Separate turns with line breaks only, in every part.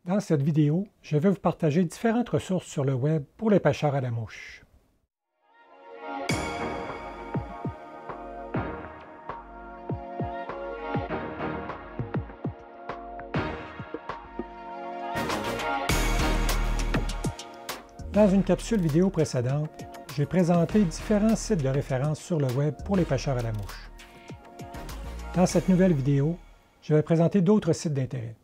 Dans cette vidéo, je vais vous partager différentes ressources sur le web pour les pêcheurs à la mouche. Dans une capsule vidéo précédente, j'ai présenté différents sites de référence sur le web pour les pêcheurs à la mouche. Dans cette nouvelle vidéo, je vais présenter d'autres sites d'intérêt.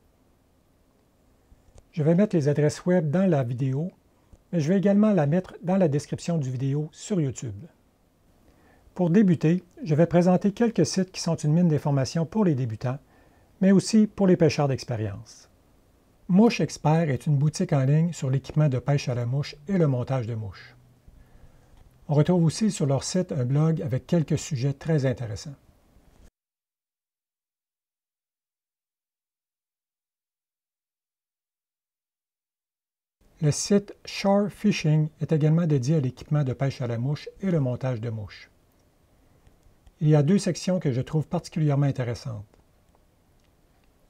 Je vais mettre les adresses web dans la vidéo, mais je vais également la mettre dans la description du vidéo sur YouTube. Pour débuter, je vais présenter quelques sites qui sont une mine d'informations pour les débutants, mais aussi pour les pêcheurs d'expérience. Mouche Expert est une boutique en ligne sur l'équipement de pêche à la mouche et le montage de mouches. On retrouve aussi sur leur site un blog avec quelques sujets très intéressants. Le site Shore Fishing est également dédié à l'équipement de pêche à la mouche et le montage de mouches. Il y a deux sections que je trouve particulièrement intéressantes.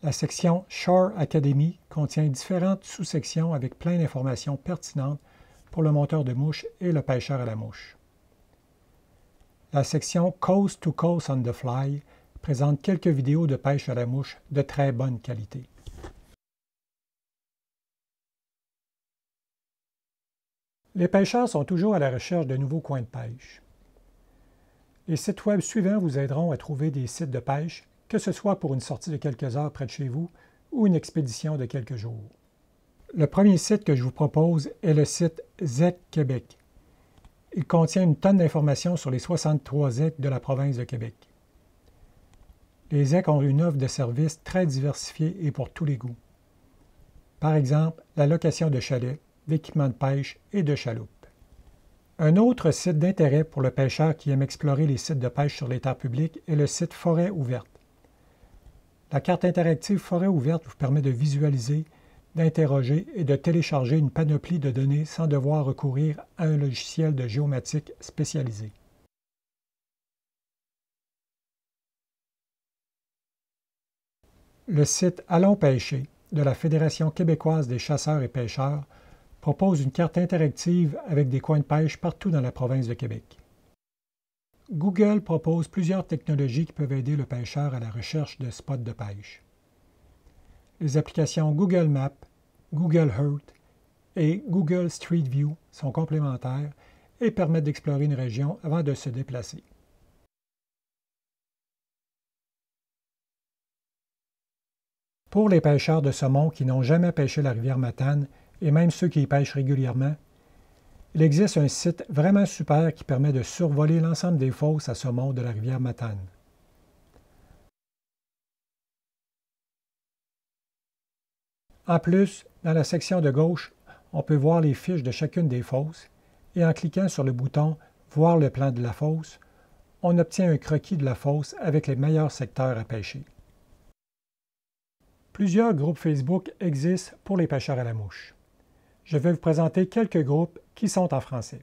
La section Shore Academy contient différentes sous-sections avec plein d'informations pertinentes pour le monteur de mouches et le pêcheur à la mouche. La section Coast to Coast on the Fly présente quelques vidéos de pêche à la mouche de très bonne qualité. Les pêcheurs sont toujours à la recherche de nouveaux coins de pêche. Les sites web suivants vous aideront à trouver des sites de pêche, que ce soit pour une sortie de quelques heures près de chez vous ou une expédition de quelques jours. Le premier site que je vous propose est le site ZEC Québec. Il contient une tonne d'informations sur les 63 ZEC de la province de Québec. Les ZEC ont une offre de services très diversifiée et pour tous les goûts. Par exemple, la location de chalets, d'équipements de pêche et de chaloupes. Un autre site d'intérêt pour le pêcheur qui aime explorer les sites de pêche sur les terres publiques est le site Forêt ouverte. La carte interactive Forêt ouverte vous permet de visualiser, d'interroger et de télécharger une panoplie de données sans devoir recourir à un logiciel de géomatique spécialisé. Le site Allons pêcher de la Fédération québécoise des chasseurs et pêcheurs propose une carte interactive avec des coins de pêche partout dans la province de Québec. Google propose plusieurs technologies qui peuvent aider le pêcheur à la recherche de spots de pêche. Les applications Google Maps, Google Earth et Google Street View sont complémentaires et permettent d'explorer une région avant de se déplacer. Pour les pêcheurs de saumon qui n'ont jamais pêché la rivière Matane, et même ceux qui y pêchent régulièrement, il existe un site vraiment super qui permet de survoler l'ensemble des fosses à saumon de la rivière Matane. En plus, dans la section de gauche, on peut voir les fiches de chacune des fosses et en cliquant sur le bouton « Voir le plan de la fosse », on obtient un croquis de la fosse avec les meilleurs secteurs à pêcher. Plusieurs groupes Facebook existent pour les pêcheurs à la mouche. Je vais vous présenter quelques groupes qui sont en français.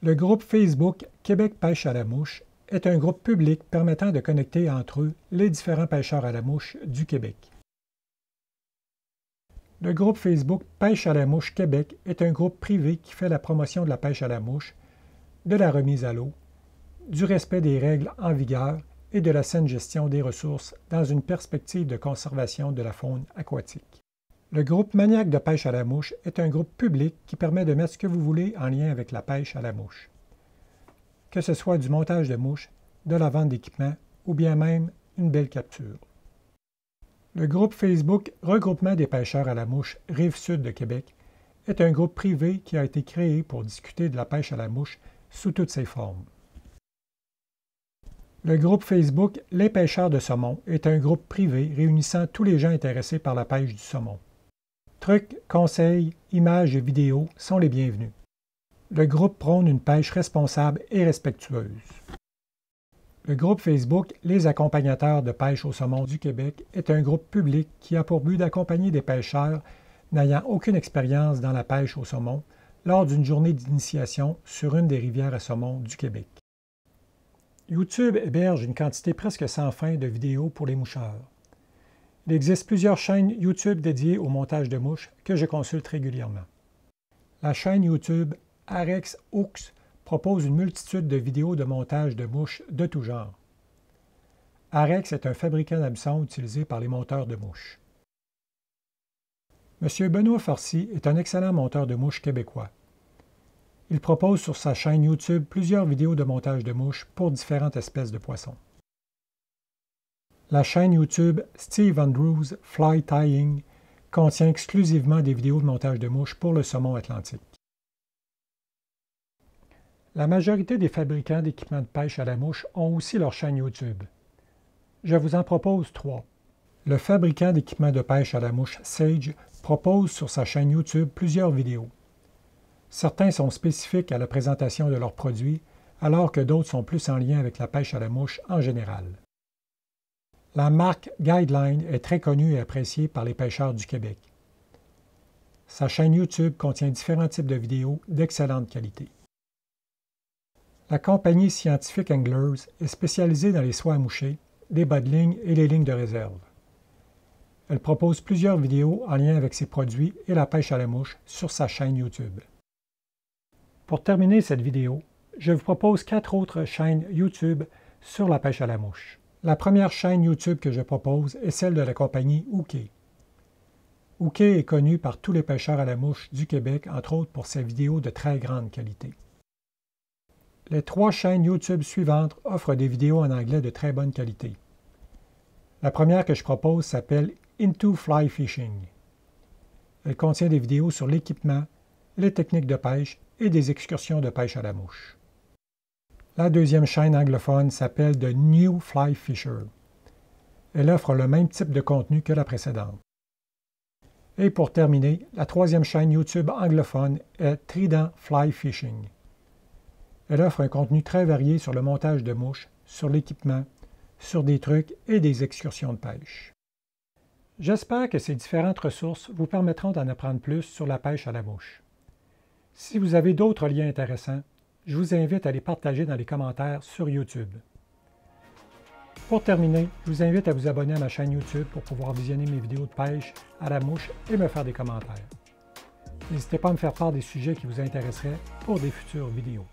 Le groupe Facebook Québec pêche à la mouche est un groupe public permettant de connecter entre eux les différents pêcheurs à la mouche du Québec. Le groupe Facebook Pêche à la mouche Québec est un groupe privé qui fait la promotion de la pêche à la mouche, de la remise à l'eau, du respect des règles en vigueur et de la saine gestion des ressources dans une perspective de conservation de la faune aquatique. Le groupe Maniaque de pêche à la mouche est un groupe public qui permet de mettre ce que vous voulez en lien avec la pêche à la mouche. Que ce soit du montage de mouches, de la vente d'équipements ou bien même une belle capture. Le groupe Facebook Regroupement des pêcheurs à la mouche Rive-Sud de Québec est un groupe privé qui a été créé pour discuter de la pêche à la mouche sous toutes ses formes. Le groupe Facebook Les pêcheurs de saumon est un groupe privé réunissant tous les gens intéressés par la pêche du saumon. Trucs, conseils, images et vidéos sont les bienvenus. Le groupe prône une pêche responsable et respectueuse. Le groupe Facebook Les accompagnateurs de pêche au saumon du Québec est un groupe public qui a pour but d'accompagner des pêcheurs n'ayant aucune expérience dans la pêche au saumon lors d'une journée d'initiation sur une des rivières à saumon du Québec. YouTube héberge une quantité presque sans fin de vidéos pour les moucheurs. Il existe plusieurs chaînes YouTube dédiées au montage de mouches que je consulte régulièrement. La chaîne YouTube Arex Hooks propose une multitude de vidéos de montage de mouches de tout genre. Arex est un fabricant d'hameçons utilisé par les monteurs de mouches. M. Benoît Farcy est un excellent monteur de mouches québécois. Il propose sur sa chaîne YouTube plusieurs vidéos de montage de mouches pour différentes espèces de poissons. La chaîne YouTube Steve Andrews Fly Tying contient exclusivement des vidéos de montage de mouches pour le saumon atlantique. La majorité des fabricants d'équipements de pêche à la mouche ont aussi leur chaîne YouTube. Je vous en propose 3. Le fabricant d'équipements de pêche à la mouche Sage propose sur sa chaîne YouTube plusieurs vidéos. Certains sont spécifiques à la présentation de leurs produits, alors que d'autres sont plus en lien avec la pêche à la mouche en général. La marque Guideline est très connue et appréciée par les pêcheurs du Québec. Sa chaîne YouTube contient différents types de vidéos d'excellente qualité. La compagnie Scientific Anglers est spécialisée dans les soies à moucher, les bas de ligne et les lignes de réserve. Elle propose plusieurs vidéos en lien avec ses produits et la pêche à la mouche sur sa chaîne YouTube. Pour terminer cette vidéo, je vous propose 4 autres chaînes YouTube sur la pêche à la mouche. La première chaîne YouTube que je propose est celle de la compagnie Hooké. Hooké est connu par tous les pêcheurs à la mouche du Québec, entre autres pour ses vidéos de très grande qualité. Les 3 chaînes YouTube suivantes offrent des vidéos en anglais de très bonne qualité. La première que je propose s'appelle Into Fly Fishing. Elle contient des vidéos sur l'équipement, les techniques de pêche et des excursions de pêche à la mouche. La deuxième chaîne anglophone s'appelle The New Fly Fisher. Elle offre le même type de contenu que la précédente. Et pour terminer, la troisième chaîne YouTube anglophone est Trident Fly Fishing. Elle offre un contenu très varié sur le montage de mouches, sur l'équipement, sur des trucs et des excursions de pêche. J'espère que ces différentes ressources vous permettront d'en apprendre plus sur la pêche à la mouche. Si vous avez d'autres liens intéressants, je vous invite à les partager dans les commentaires sur YouTube. Pour terminer, je vous invite à vous abonner à ma chaîne YouTube pour pouvoir visionner mes vidéos de pêche à la mouche et me faire des commentaires. N'hésitez pas à me faire part des sujets qui vous intéresseraient pour des futures vidéos.